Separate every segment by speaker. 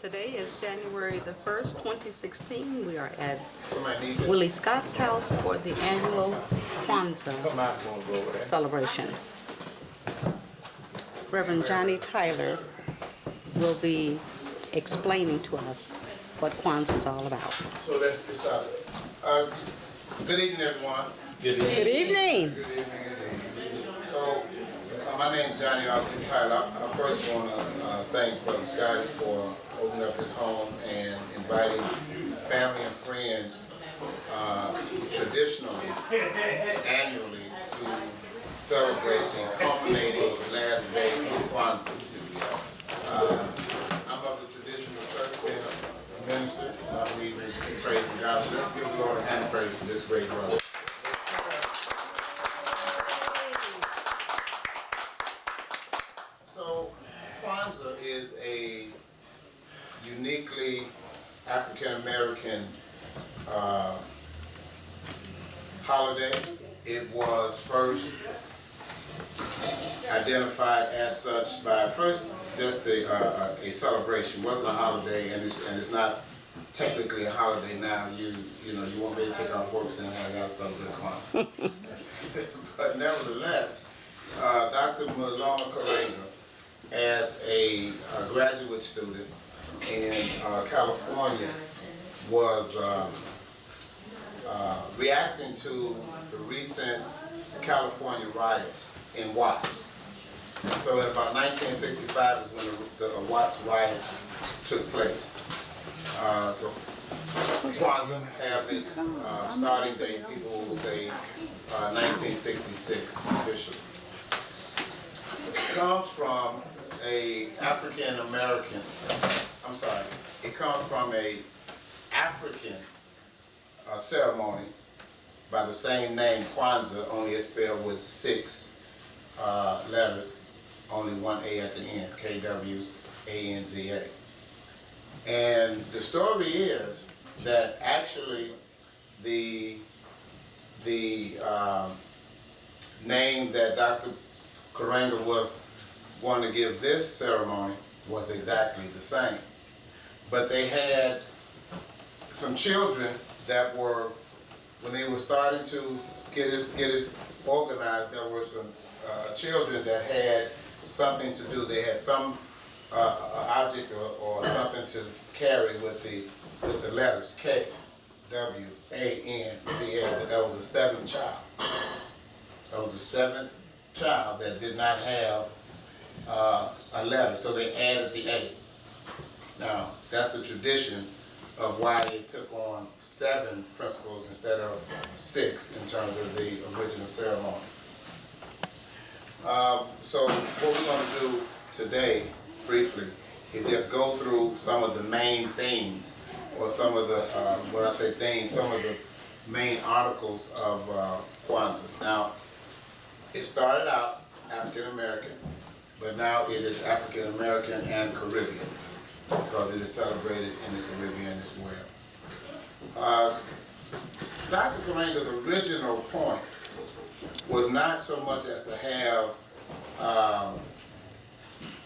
Speaker 1: Today is January the 1st, 2016. We are at Willie Scott's house for the annual Kwanzaa celebration. Reverend Johnny Tyler will be explaining to us what Kwanzaa is all about.
Speaker 2: So let's get started. Good evening, everyone.
Speaker 1: Good evening.
Speaker 2: Good evening. So, my name is Johnny R.C. Tyler. I first want to thank Brother Scotty for opening up his home and inviting family and friends traditionally, annually, to celebrate the culminating last day of Kwanzaa. I'm of the traditional church, being a minister, so I believe in praising God. So let's give the Lord a hand of praise for this great brother. So, Kwanzaa is a uniquely African-American holiday. It was first identified as such by just a celebration. It wasn't a holiday, and it's not technically a holiday now. You won't be able to take off work saying, "I got to celebrate Kwanzaa." But nevertheless, Dr. Malona Karenga, as a graduate student in California, was reacting to the recent California riots in Watts. And so in about 1965 is when the Watts riots took place. So Kwanzaa have its starting date, people will say 1966 officially. It comes from it comes from a African ceremony by the same name, Kwanzaa, only it's spelled with 6 letters, only one A at the end, K-W-A-N-Z-A. And the story is that actually the name that Dr. Karenga was going to give this ceremony was exactly the same. But they had some children that were, when they were starting to get it organized, there were some children that had something to do. They had some object or something to carry with the letters K, W, A, N, Z, A. But that was the 7th child. That was the 7th child that did not have a letter, so they added the A. Now, that's the tradition of why it took on 7 principles instead of 6 in terms of the original ceremony. So what we're going to do today, briefly, is just go through some of the main themes, or some of the, when I say themes, some of the main articles of Kwanzaa. Now, it started out African American, but now it is African American and Caribbean, because it is celebrated in the Caribbean as well. Dr. Karenga's original point was not so much as to have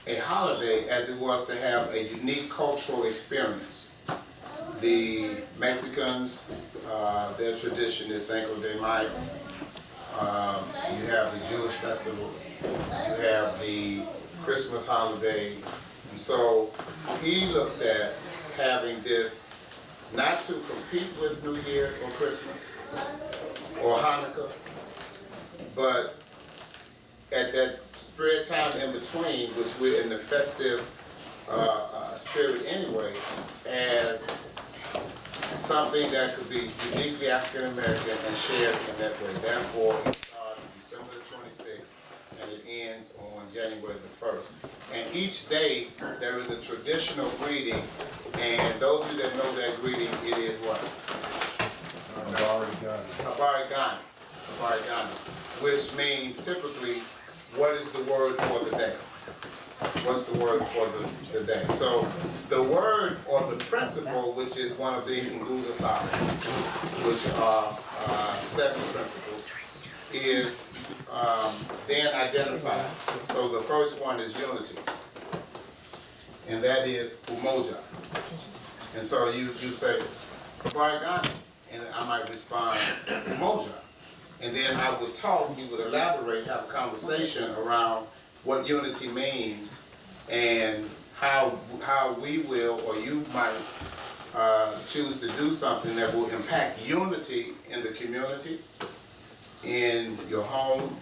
Speaker 2: a holiday as it was to have a unique cultural experience. The Mexicans, their tradition is Cinco de Mayo. You have the Jewish festivals, you have the Christmas holiday, and so he looked at having this not to compete with New Year or Christmas or Hanukkah, but at that spread time in between, which we're in the festive spirit anyway, as something that could be uniquely African American and shared in that way. Therefore, it starts December the 26th and it ends on January the 1st. And each day there is a traditional greeting, and those of you that know that greeting, it is what? Habarigani, which means typically, what is the word for the day? What's the word for the day? So the word or the principle, which is one of the Nguza Sala, which are 7 principles, is then identified. So the first one is unity, and that is umoja. And so you say, Baragani, and I might respond, Umoja. And then I would talk, you would elaborate, have a conversation around what unity means and how we will, or you might choose to do something that will impact unity in the community, in your home,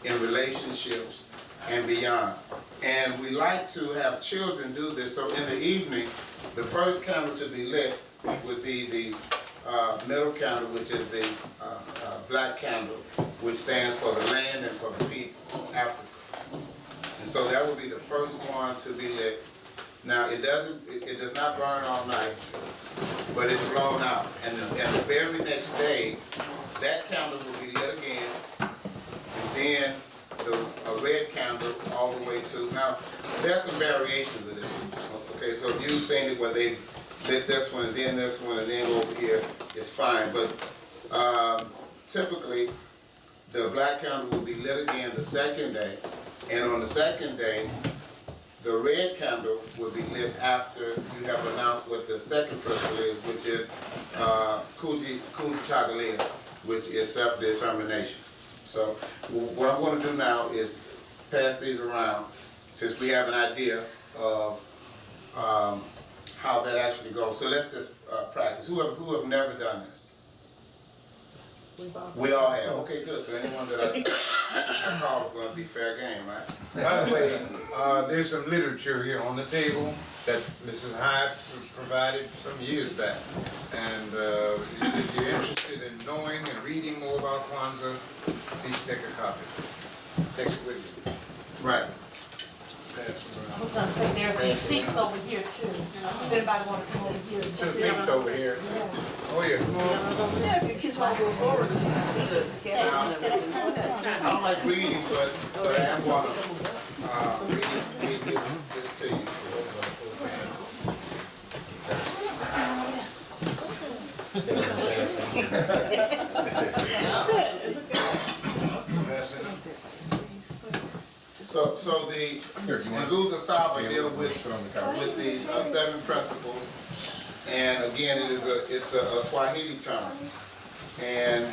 Speaker 2: in relationships, and beyond. And we like to have children do this, so in the evening, the first candle to be lit would be the middle candle, which is the black candle, which stands for the land and for the people, Africa. And so that would be the first one to be lit. Now, it does not burn all night, but it's blown out. And the very next day, that candle will be lit again, and then a red candle all the way to, now, there's some variations of this. Okay, so if you've seen it where they lit this one, and then this one, and then over here, it's fine. But typically, the black candle will be lit again the second day, and on the second day, the red candle will be lit after you have announced what the second principle is, which is Kuti Chagalia, which is self-determination. So what I'm going to do now is pass these around, since we have an idea of how that actually goes. So let's just practice. Who have never done this? We all have. Okay, good. So anyone that I call is going to be fair game, right?
Speaker 3: By the way, there's some literature here on the table that Mrs. Hyde provided some years back. And if you're interested in knowing and reading more about Kwanzaa, please take a copy. Take it with you.
Speaker 2: Right.
Speaker 4: I was gonna say, there's some seats over here too. If anybody wanna come over here.
Speaker 3: Some seats over here. Oh, yeah, come on.
Speaker 4: Yeah, if you kids wanna go forward, so you can see
Speaker 2: I don't like reading, but I am going to read this to you. So the Nguza Saba deal with the 7 principles, and again, it's a Swahili term, and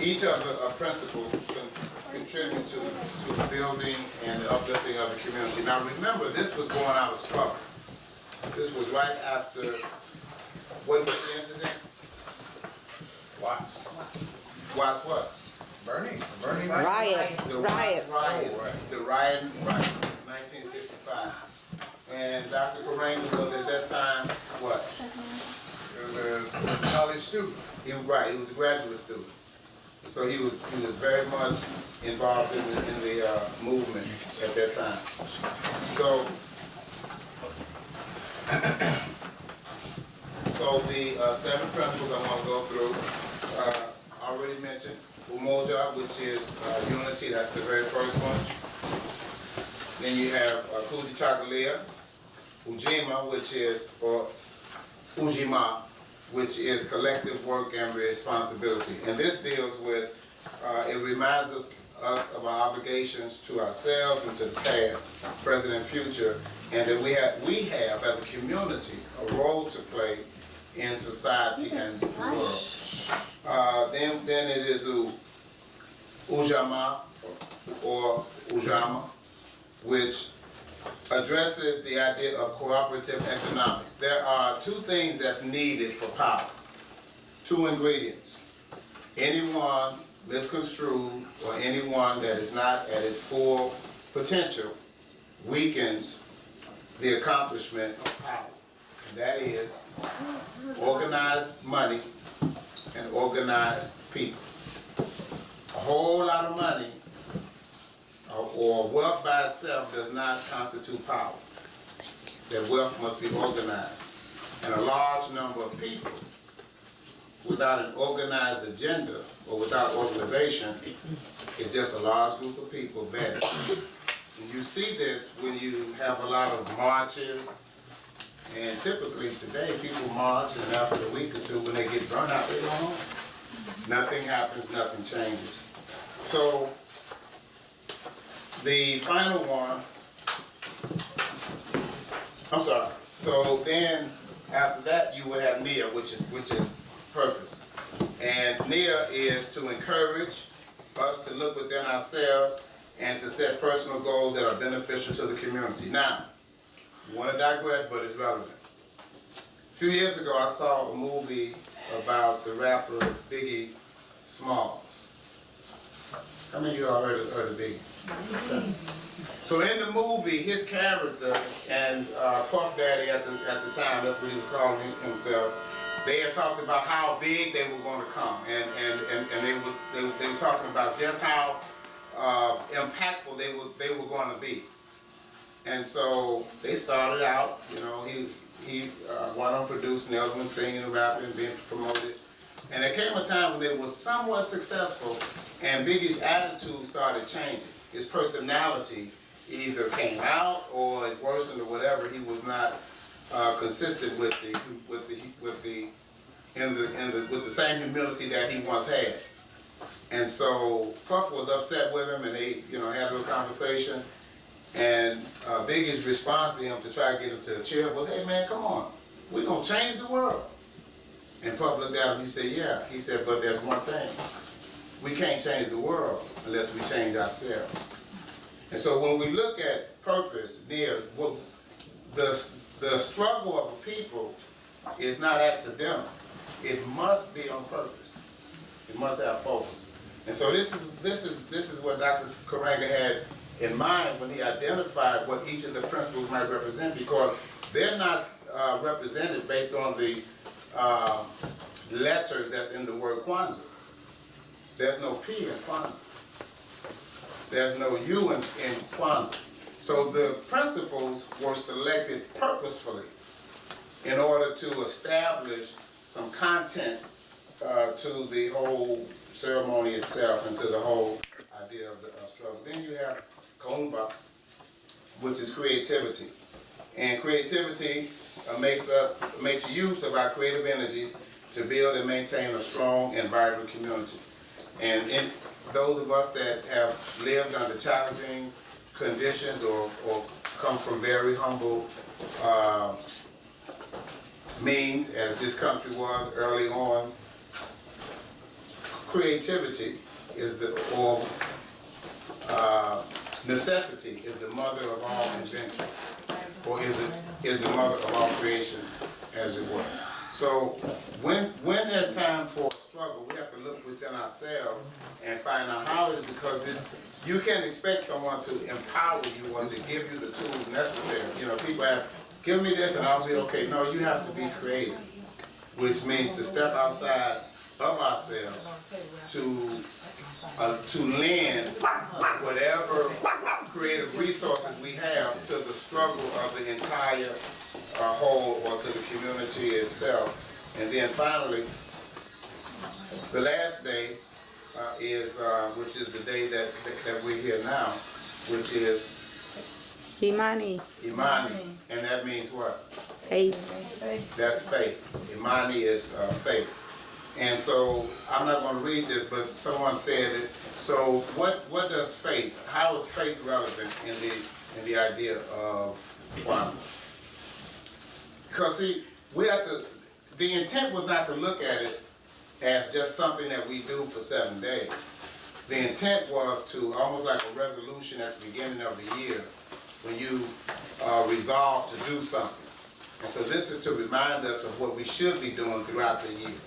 Speaker 2: each of the principles contribute to the building and the uplifting of the community. Now remember, this was born out of struggle. This was right after, what was the incident?
Speaker 3: Watts.
Speaker 2: Watts what?
Speaker 3: Burning.
Speaker 1: Riots.
Speaker 2: The riot, 1965. And Dr. Kareem was at that time, what?
Speaker 3: He was a college student.
Speaker 2: He was a graduate student. So he was very much involved in the movement at that time. So the 7 principles I want to go through, I already mentioned Umoja, which is unity, that's the very first one. Then you have Kuti Chagalia, Ujima, which is, or Ujima, which is collective work and responsibility. And this deals with, it reminds us of our obligations to ourselves and to the past, present and future, and that we have as a community a role to play in society and the world. Then it is Ujama or Ujama, which addresses the idea of cooperative economics. There are 2 things that's needed for power, 2 ingredients. Anyone misconstrued or anyone that is not at its full potential weakens the accomplishment of power. And that is organized money and organized people. A whole lot of money or wealth by itself does not constitute power. That wealth must be organized. And a large number of people without an organized agenda or without organization is just a large group of people vetted. And you see this when you have a lot of marches, and typically today people march and after a week or 2 when they get burnt out, they go home. Nothing happens, nothing changes. So the final one I'm sorry. So then, after that, you would have Nia, which is purpose. And Nia is to encourage us to look within ourselves and to set personal goals that are beneficial to the community. Now, you want to digress, but it's relevant. A few years ago, I saw a movie about the rapper Biggie Smalls. How many of you all heard of Biggie? Okay. So in the movie, his character and Puff Daddy at the time, that's what he was calling himself, they had talked about how big they were going to come, and they were talking about just how impactful they were going to be. And so they started out, you know, he one on producing, the other one singing and rapping and being promoted. And there came a time when they were somewhat successful, and Biggie's attitude started changing. His personality either came out or it worsened or whatever. He was not consistent with the same humility that he once had. And so Puff was upset with him, and they, you know, had a little conversation. And Biggie's response to him to try to get him to a chair was, "Hey man, come on, we're gonna change the world." And Puff looked at him and he said, "Yeah." He said, "But there's one thing. We can't change the world unless we change ourselves." And so when we look at purpose, the struggle of a people is not accidental. It must be on purpose. It must have focus. And so this is what Dr. Karanga had in mind when he identified what each of the principles might represent, because they're not represented based on the letters that's in the word Kwanzaa. There's no P in Kwanzaa. There's no U in Kwanzaa. So the principles were selected purposefully in order to establish some content to the whole ceremony itself and to the whole idea of the struggle. Then you have Kaumba, which is creativity. And creativity makes use of our creative energies to build and maintain a strong and vibrant community. And in those of us that have lived under challenging conditions or come from very humble means, as this country was early on, creativity is necessity is the mother of all invention, or is the mother of all creation, as it were. So when there's time for a struggle, we have to look within ourselves and find out how it is, because you can't expect someone to empower you or to give you the tools necessary. You know, people ask, "Give me this and I'll be okay." No, you have to be creative, which means to step outside of ourselves to lend whatever creative resources we have to the struggle of the entire whole, or to the community itself. And then finally, the last day which is the day that we're here now, which is
Speaker 1: Imani,
Speaker 2: Imani, and that means what?
Speaker 1: faith.
Speaker 2: That's faith. Imani is faith. And so I'm not going to read this, but someone said it. So what does faith? How is faith relevant in the idea of Kwanzaa? Because see, the intent was not to look at it as just something that we do for 7 days. The intent was to, almost like a resolution at the beginning of the year, when you resolve to do something. And so this is to remind us of what we should be doing throughout the year.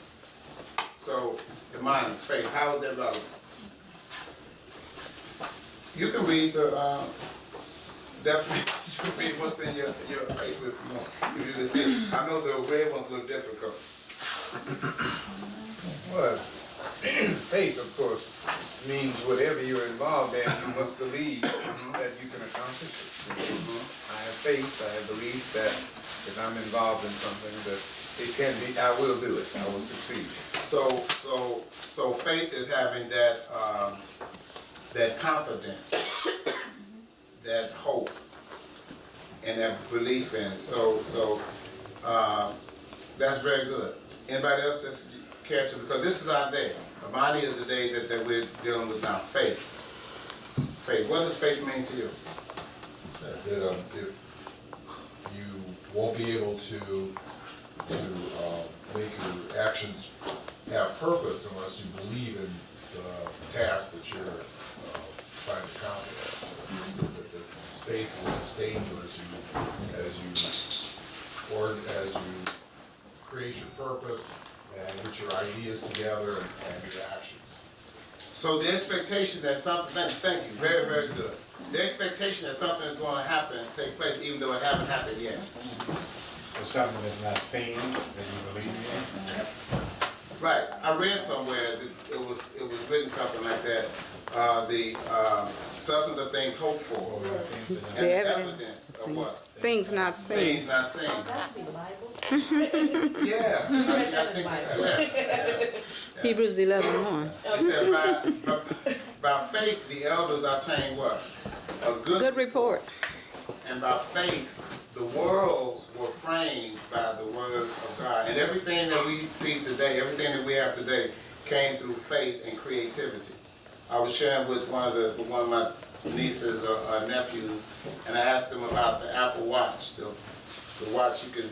Speaker 2: So, Imani, faith, how is that relevant? You can read the definitely, you can read what's in your paper if you want. If you can see, I know the red one's a little difficult.
Speaker 3: Well, faith, of course, means whatever you're involved in, you must believe that you can accomplish it. I have faith, I have belief that if I'm involved in something, that it can be, I will do it, I will succeed.
Speaker 2: So faith is having that that confidence, that hope, and that belief in it. So that's very good. Anybody else just catch it? Because this is our day. Imani is the day that we're dealing with now. Faith. Faith. What does faith mean to you?
Speaker 5: That if you won't be able to make your actions have purpose unless you believe in the task that you're trying to accomplish. That this faith will sustain you as you create your purpose and get your ideas together and your actions.
Speaker 2: So the expectation that something, thank you, very, very good. The expectation that something is going to happen, take place, even though it hasn't happened yet.
Speaker 6: For something that's not seen, that you believe in.
Speaker 2: Right. I read somewhere that it was written something like that. The substance of things hoped for, and the evidence of what?
Speaker 1: Things not seen.
Speaker 2: Things not seen. Yeah, I think that's yeah.
Speaker 1: Hebrews 11:1.
Speaker 2: It said by faith the elders obtained what? A
Speaker 1: Good report.
Speaker 2: And by faith the worlds were framed by the word of God. And everything that we see today, everything that we have today, came through faith and creativity. I was sharing with one of my nieces or nephews, and I asked them about the Apple Watch, the watch you can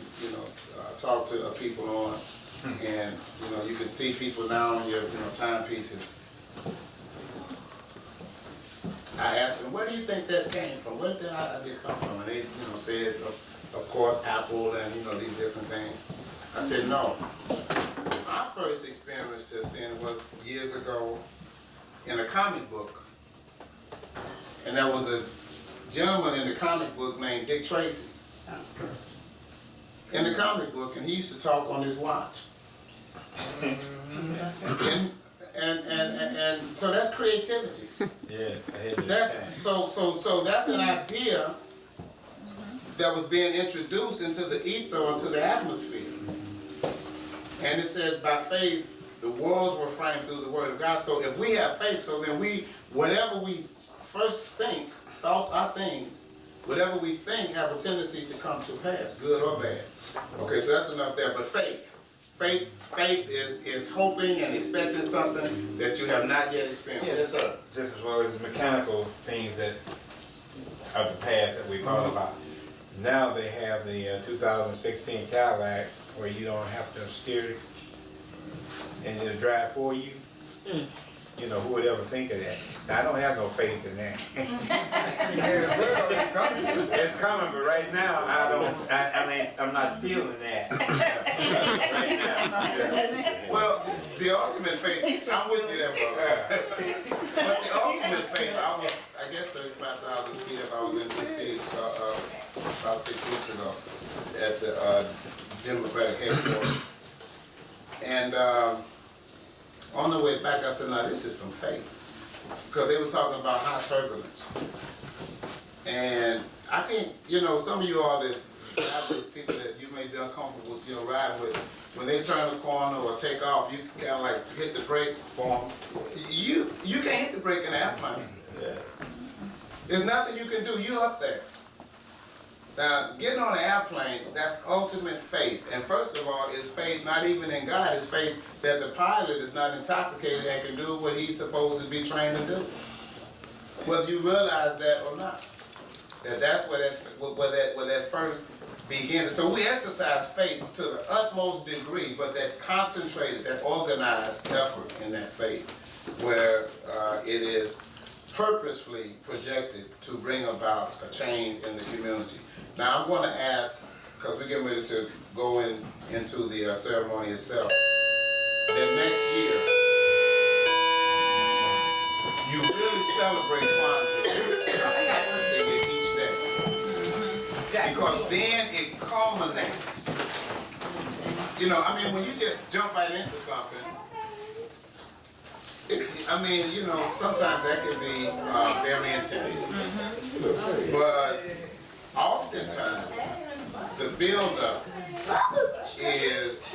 Speaker 2: talk to people on, and you can see people now on your timepieces. I asked them, where do you think that came from? Where did that idea come from? And they said, of course, Apple and these different things. I said, no. My first experience to seeing it was years ago in a comic book. And there was a gentleman in the comic book named Dick Tracy. In the comic book, and he used to talk on his watch. And so that's creativity.
Speaker 6: Yes, I had
Speaker 2: That's so that's an idea that was being introduced into the ether, into the atmosphere. And it says by faith the worlds were framed through the word of God. So if we have faith, so then whatever we first think, thoughts are things, whatever we think have a tendency to come to pass, good or bad. Okay, so that's enough there. But faith is hoping and expecting something that you have not yet experienced.
Speaker 6: Yeah,
Speaker 2: Yes, sir.
Speaker 6: just as well as mechanical things that of the past that we thought about. Now they have the 2016 Cadillac where you don't have to steer it and it'll drive for you. Who would ever think of that? Now, I don't have no faith in that. It's coming, but right now I'm not feeling that. Right now.
Speaker 2: Well, the ultimate faith, I'm with you there, brother. But the ultimate faith, I guess 35,000 feet up. I was in D.C. About 6 weeks ago at the Democratic headquarters. And on the way back, I said, now this is some faith. Because they were talking about high turbulence. And I can't, some of you all that have the people that you may be uncomfortable with, riding with, when they turn the corner or take off, you kind of like hit the brake for them. You can't hit the brake in an airplane.
Speaker 6: Yeah.
Speaker 2: There's nothing you can do. You're up there. Now, getting on an airplane, that's ultimate faith. And first of all, it's faith not even in God. It's faith that the pilot is not intoxicated and can do what he's supposed to be trained to do. Whether you realize that or not. That's where that first begins. So we exercise faith to the utmost degree, but that concentrated, that organized effort in that faith, where it is purposefully projected to bring about a change in the community. Now I'm going to ask, because we're getting ready to go into the ceremony itself, that next year you really celebrate Kwanzaa, practicing it each day. Because then it culminates. When you just jump right into something, sometimes that can be very intense. But oftentimes, the build-up is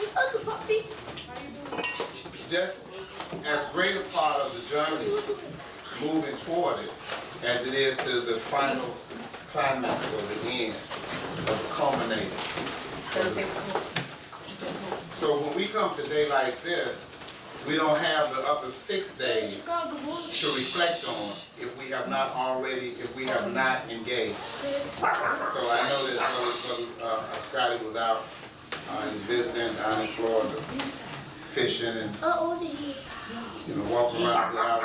Speaker 2: just as great a part of the journey moving toward it as it is to the final climax or the end of the culminating. So when we come to a day like this, we don't have the other 6 days to reflect on if we have not engaged. So I know that Brother Scotty was out, he was visiting down in Florida, fishing and, walking around without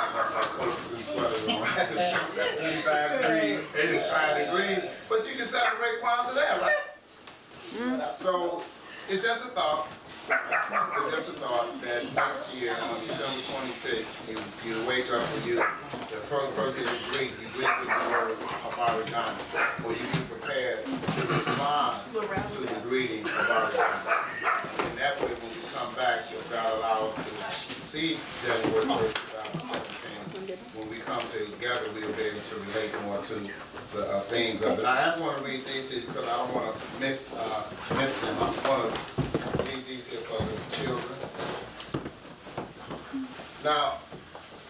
Speaker 2: coats and sweaters on. 85 degrees, but you can celebrate Kwanzaa there, right? So it's just a thought. It's just a thought that next year on December 26th, you wake up and the first person you greet with the word of Arigani, or you be prepared to respond to the greeting of Arigani. And that way, when we come back, if God allows us to see January 1st, 2017, when we come together, we'll be able to relate more to the things of it. I want to read these to you because I don't want to miss them. I want to read these here for the children. Now,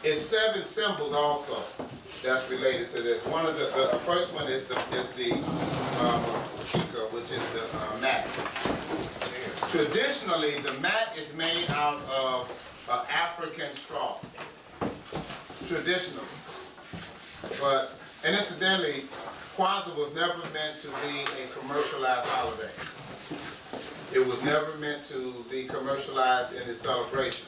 Speaker 2: it's 7 symbols also that's related to this. One of the first one is the kika, which is the mat. Traditionally, the mat is made out of African straw. Traditionally, but and incidentally, Kwanzaa was never meant to be a commercialized holiday. It was never meant to be commercialized in its celebration.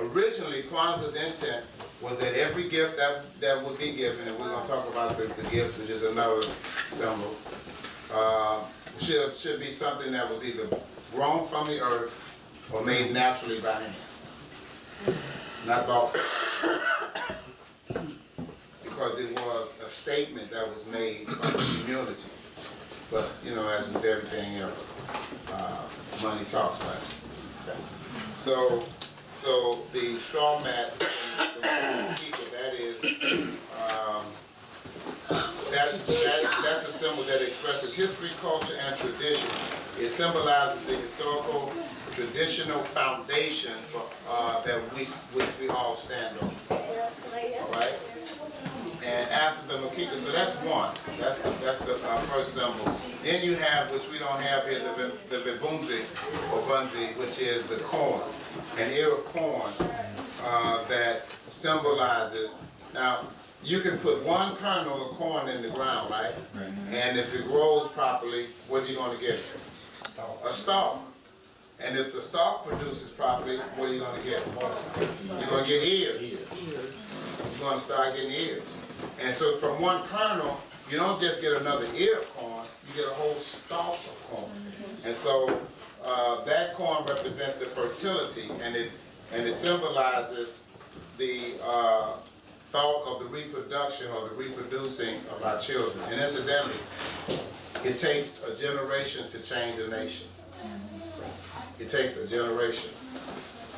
Speaker 2: Originally, Kwanzaa's intent was that every gift that would be given, and we're going to talk about the gifts, which is another symbol, should be something that was either grown from the earth or made naturally by hand, not bought from. Because it was a statement that was made from the community. But, as with everything else, money talks, right? Okay. So the straw mat, the people, that's a symbol that expresses history, culture, and tradition. It symbolizes the historical, traditional foundation for which we all stand on. All right. And after the makika, so that's one. That's the first symbol. Then you have, which we don't have here, the vibunzi or bunzi, which is the corn, an ear of corn that symbolizes. Now, you can put one kernel of corn in the ground, right? And if it grows properly, what are you going to get? A stalk. And if the stalk produces properly, what are you going to get? You're going to get ears. You're going to start getting ears. And so from one kernel, you don't just get another ear of corn, you get a whole stalk of corn. And so that corn represents the fertility, and it symbolizes the thought of the reproduction or the reproducing of our children. And incidentally, it takes a generation to change a nation. It takes a generation.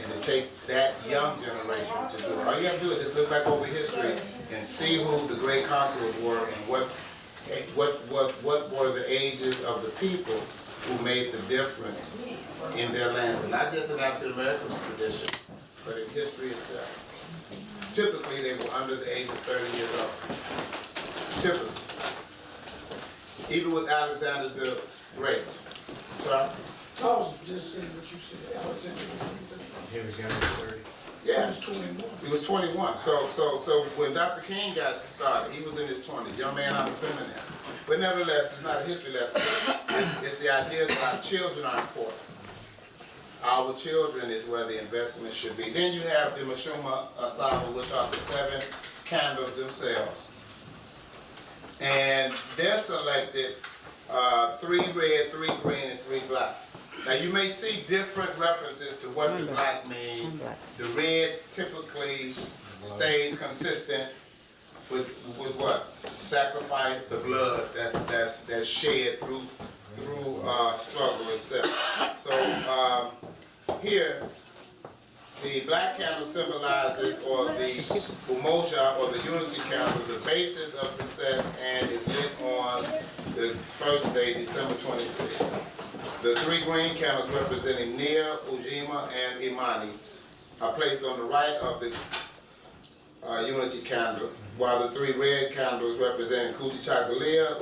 Speaker 2: And it takes that young generation to do it. All you have to do is just look back over history and see who the great conquerors were and what were the ages of the people who made the difference in their lands. And not just in African Americans' tradition, but in history itself. Typically, they were under the age of 30 years old. Typically. Even with Alexander the Great. Sorry?
Speaker 7: I was just saying what you said, Alexander.
Speaker 6: He was young at 30.
Speaker 2: Yeah.
Speaker 7: He was 21.
Speaker 2: He was 21. So when Dr. King got started, he was in his 20s, young man out of seminary. But nevertheless, it's not a history lesson. It's the idea that our children are important. Our children is where the investment should be. Then you have the Mashuma Asaba, which are the 7 candles themselves. And they're selected 3 red, 3 green, and 3 black. Now you may see different references to what the black means. The red typically stays consistent with what? Sacrifice, the blood that's shed through struggle itself. So here, the black candle symbolizes, or the umoja, or the unity candle, the basis of success, and is lit on the first day, December 26th. The 3 green candles representing Nia, Ujima, and Imani are placed on the right of the unity candle, while the 3 red candles representing Kutichagalia,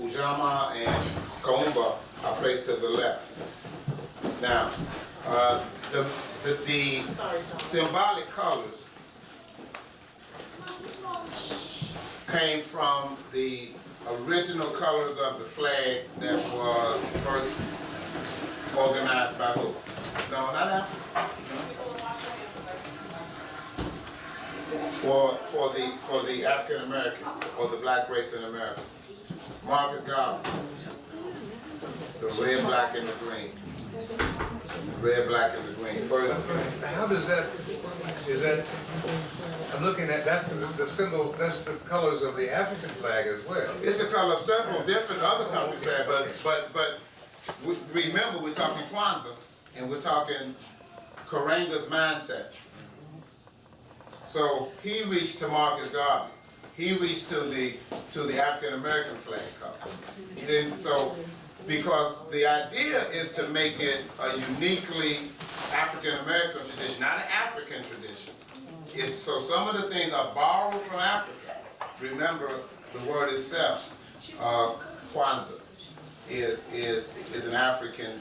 Speaker 2: Ujama, and Kaumba are placed to the left. Now, The symbolic colors came from the original colors of the flag that was first organized by who? No, not Africa. For the African American or the black race in America. Marcus Garvey. The red, black, and the green. Red, black, and the green. First.
Speaker 3: How does that, is that, I'm looking at, that's the symbol, that's the colors of the African flag as well.
Speaker 2: It's a color of several different other countries' flag, but remember, we're talking Kwanzaa, and we're talking Karanga's mindset. So he reached to Marcus Garvey. He reached to the African American flag color. He didn't, so, because the idea is to make it a uniquely African American tradition, not an African tradition. It's, so some of the things are borrowed from Africa. Remember the word itself, Kwanzaa, is an African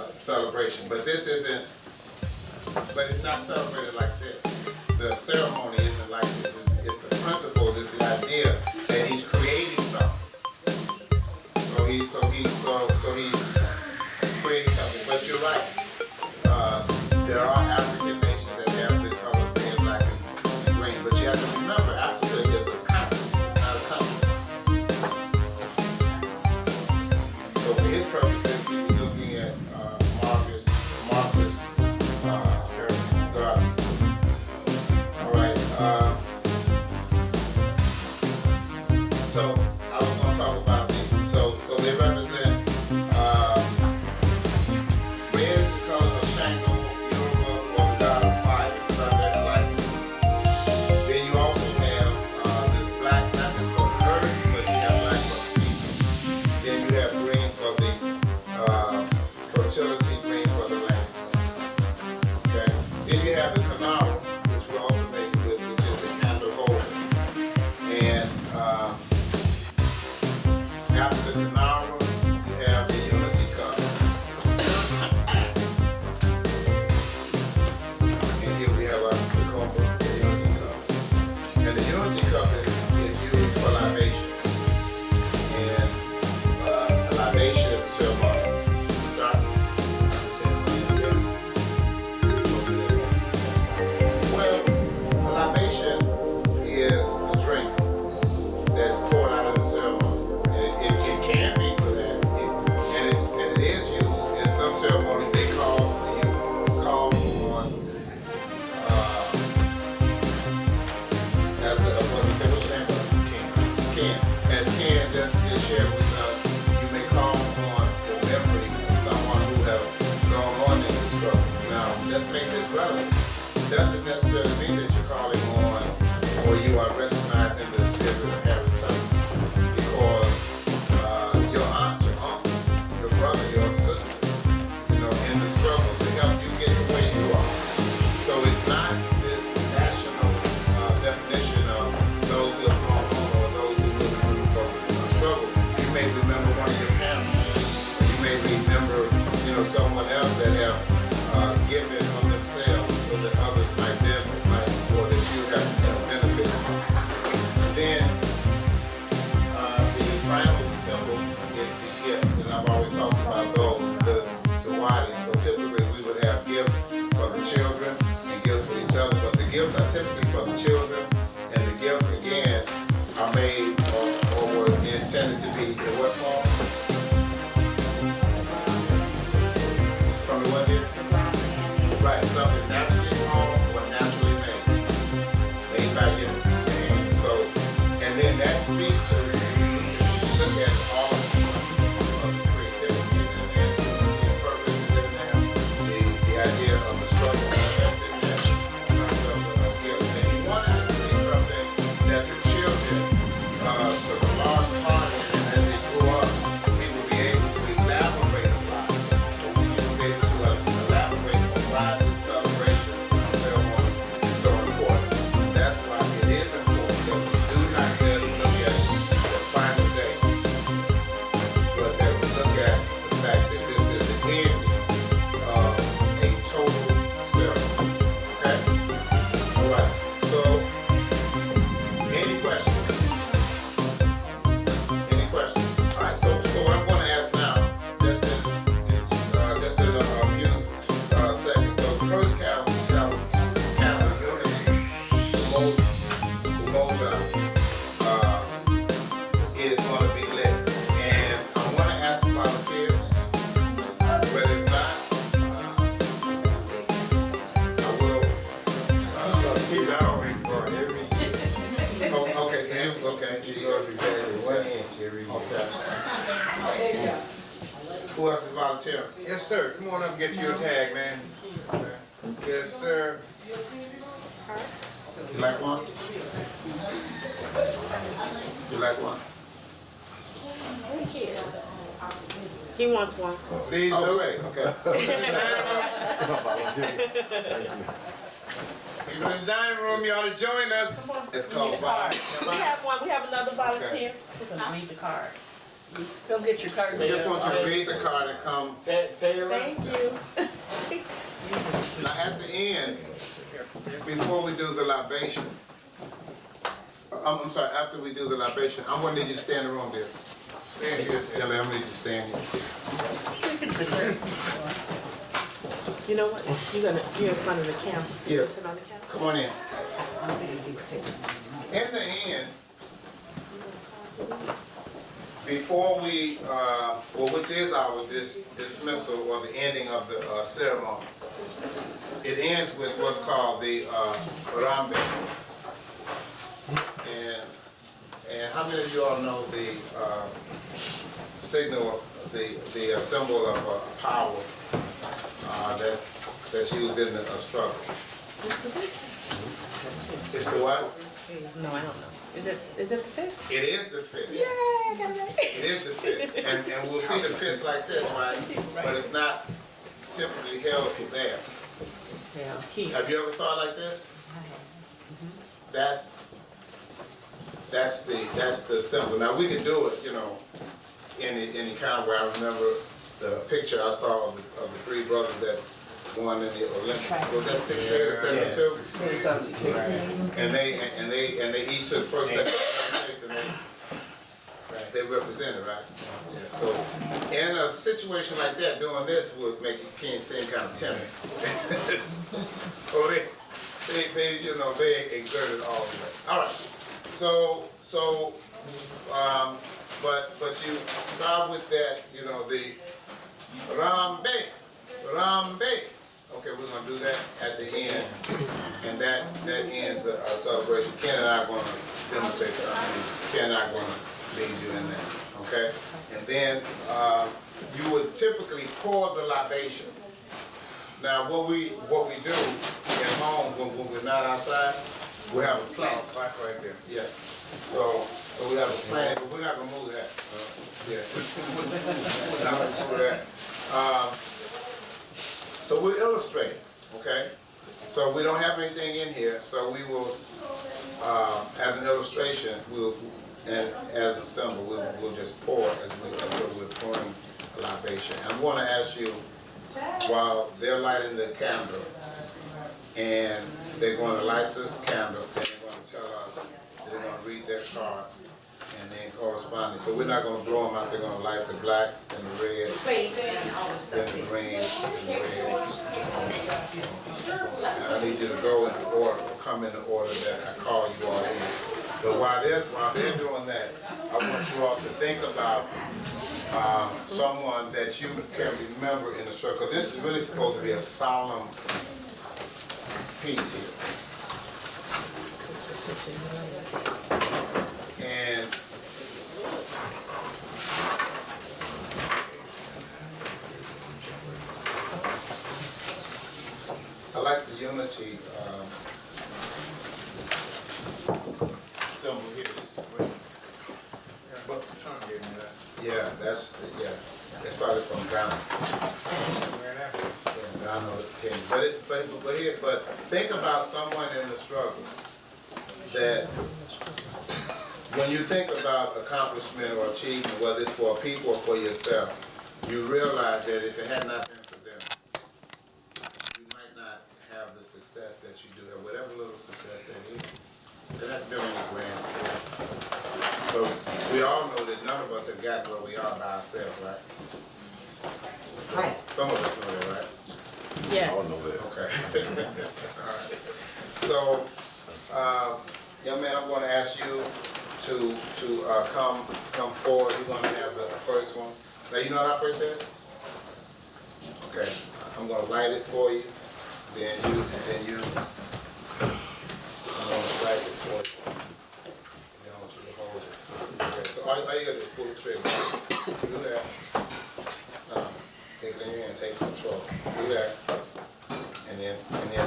Speaker 2: celebration, but this isn't. But it's not celebrated like this. The ceremony isn't like this. It's the principles. It's the idea that he's creating something. So he's creating something. But you're right. There are African nations that have the colors red, black, and green. But you have to remember, Africa is a continent. It's not a country. So for his purposes, he was looking at Marcus Garvey. All right. So I was going to talk about these. So they represent red is the color of Shango, Yoruba, or the god of fire, thunder, and lightning. Then you also have the black, not just for the earth, but you have black for the people. Then you have green for the fertility, green for the land. Okay. Then you have the canaro, which we're also making with, which is the candle holder. And after the canaro, you have the unity cup. And here we have our Tacoma, the unity cup. And the unity cup is used for libation. And a libation ceremony. Well, a libation is a drink that is poured out of the ceremony. And it can be for that. And it is used in some ceremonies. They call on as the what we say, what's your name? Ken. As Ken just shared with us, you may call on for memory someone who have gone on in the struggle. Now, let's make this relevant. It doesn't necessarily mean that you're calling on or you are recognizing the spirit of heritage, because your aunt, your uncle, your brother, your sister, in the struggle to help you get to where you are. So it's not this national definition of those who have gone on or those who live through the struggle. You may remember one of your parents. You may remember, someone else that have given of themselves so that others might benefit, or that you have benefited. Then the final symbol is the gifts, and I've already talked about those, the Zawadi. So typically we would have gifts for the children and gifts for each other, but the gifts are typically for the children, and the gifts again are made or were intended to be in what form? From the what here? Right.
Speaker 5: Cherry.
Speaker 2: Okay.
Speaker 4: There you go.
Speaker 2: Who else is volunteering?
Speaker 3: Yes, sir. Come on up and get you a tag, man. Yes, sir.
Speaker 2: You like one? You like one?
Speaker 1: He wants one.
Speaker 3: Please
Speaker 2: Oh,
Speaker 3: do.
Speaker 2: great, okay.
Speaker 3: People in the dining room, you ought to join us.
Speaker 2: It's called
Speaker 1: We have one, we have another volunteer. Who's gonna read the card? Come get your card.
Speaker 2: We just want you to read the card and come.
Speaker 6: Taylor?
Speaker 1: Thank you.
Speaker 2: Now, at the end, before we do the libation, I'm sorry, after we do the libation, I'm gonna need you to stay in the room, dear.
Speaker 3: Stand here.
Speaker 2: Yeah, I'm gonna need you to stand here.
Speaker 1: You know what? You're in front of the camera. So you
Speaker 2: Yeah.
Speaker 1: can sit on the camera.
Speaker 2: Come on in. In the end, before we, which is our dismissal or the ending of the ceremony, it ends with what's called the Rambe. And how many of you all know the signal of the symbol of power that's used in the struggle? It's the what?
Speaker 1: No, I don't know. Is it the fist?
Speaker 2: It is the fist.
Speaker 1: Yeah, I got it right.
Speaker 2: It is the fist. And we'll see the fist like this, right? But it's not typically held there.
Speaker 1: Yeah, here.
Speaker 2: Have you ever saw it like this? That's the symbol. Now we can do it, you know, any kind of way. I remember the picture I saw of the three brothers that won in the Olympics. Was that 68 or 72? And they each took first, second, third place, and they represented, right? Yeah. So in a situation like that, doing this would make it seem kind of timid. So they you know, they exerted all the way. All right. But you start with that, you know, the Rambe. Okay, we're gonna do that at the end, and that ends our celebration. Ken and I are gonna demonstrate that. Ken and I are gonna lead you in that, okay? And then you would typically pour the libation. Now, what we do at home when we're not outside, we have a plant.
Speaker 3: Right there.
Speaker 2: Yeah. So we have a plant, but we're not gonna move that. Yeah. We're not gonna move that. So we'll illustrate, okay? So we don't have anything in here, so we will, as an illustration, and as a symbol, we'll just pour as we're pouring a libation. And I want to ask you, while they're lighting the candle, and they're going to light the candle, and they're going to tell us, they're going to read their card, and then corresponding. So we're not going to blow them out. They're going to light the black and the red, then the green and the red. And I need you to go in the order, or come in the order that I call you all in. But while they're doing that, I want you all to think about someone that you can remember in the struggle. This is really supposed to be a solemn piece here. And I like the unity symbol here. This is great.
Speaker 3: But the son gave me that.
Speaker 2: Yeah, that's probably from Ghana. Yeah, Ghana came. But think about someone in the struggle that when you think about accomplishment or achievement, whether it's for people or for yourself, you realize that if it had not been for them, you might not have the success that you do have, whatever little success that is. There hasn't been any grand scale. But we all know that none of us have gotten where we are by ourselves, right?
Speaker 8: Right.
Speaker 2: Some of us know that, right?
Speaker 1: Yes.
Speaker 2: Okay. All right. So, young man, I'm going to ask you to come forward. You're going to have the first one. Now, you know how to operate this? Okay. I'm going to light it for you. Then you. I'm going to light it for you. Then I want you to hold it. Okay. So all you gotta do is pull the trigger. Do that. Take it in your hand, take control. Do that. And then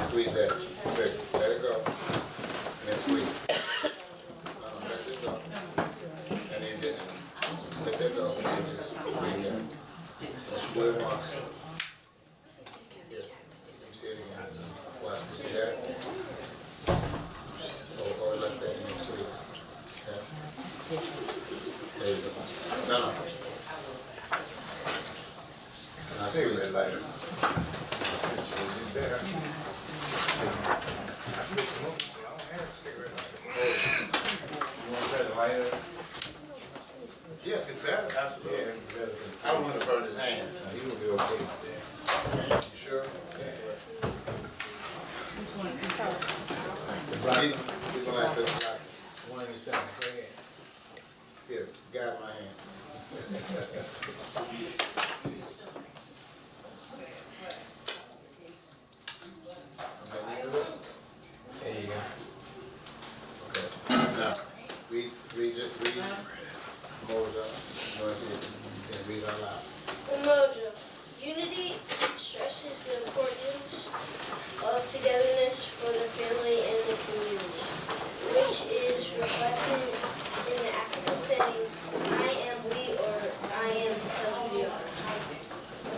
Speaker 2: squeeze that trigger. Let it go. And then squeeze. Let it go. And then just let it go. And then just squeeze it. Let's do it once. Here, let me see it again. Watch, you see that? Or like that, and then squeeze it. Okay. There you go. No. Now
Speaker 3: See
Speaker 2: squeeze
Speaker 3: that
Speaker 2: it.
Speaker 3: lighter. Is it there?
Speaker 6: You want to try the lighter?
Speaker 2: Yeah, if it's better, absolutely. I don't want to burn his hand.
Speaker 5: He will be okay.
Speaker 2: You sure? We're gonna have to,
Speaker 6: One in the center. Go ahead.
Speaker 2: here, guide my hand. Okay, you do it?
Speaker 6: There you go.
Speaker 2: Okay. Now, read Mojo. And read out loud.
Speaker 9: Umoja. Unity stresses the importance of togetherness for the family and the community, which is reflected in the African saying, I am we or I am because we are.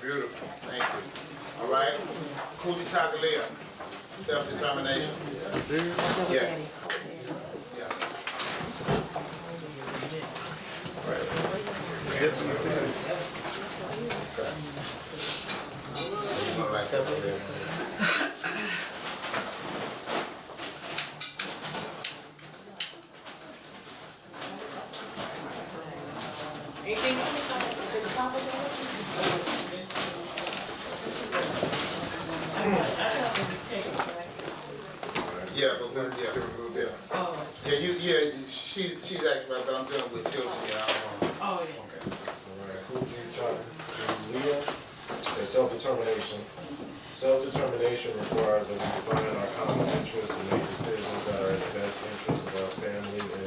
Speaker 2: Beautiful, thank you. All right, Kujichagulia, self-determination. Yeah. Yeah. Right. Okay. You want like that over there?
Speaker 4: Anything else? Is it the conversation?
Speaker 2: Yeah, but we're, yeah.
Speaker 4: Oh,
Speaker 2: Yeah, she's actually right, but I'm dealing with children, yeah, I don't want.
Speaker 4: oh, yeah.
Speaker 2: Okay.
Speaker 5: Leah, and self-determination. Self-determination requires us to find our common interests and make decisions that are in the best interest of our family and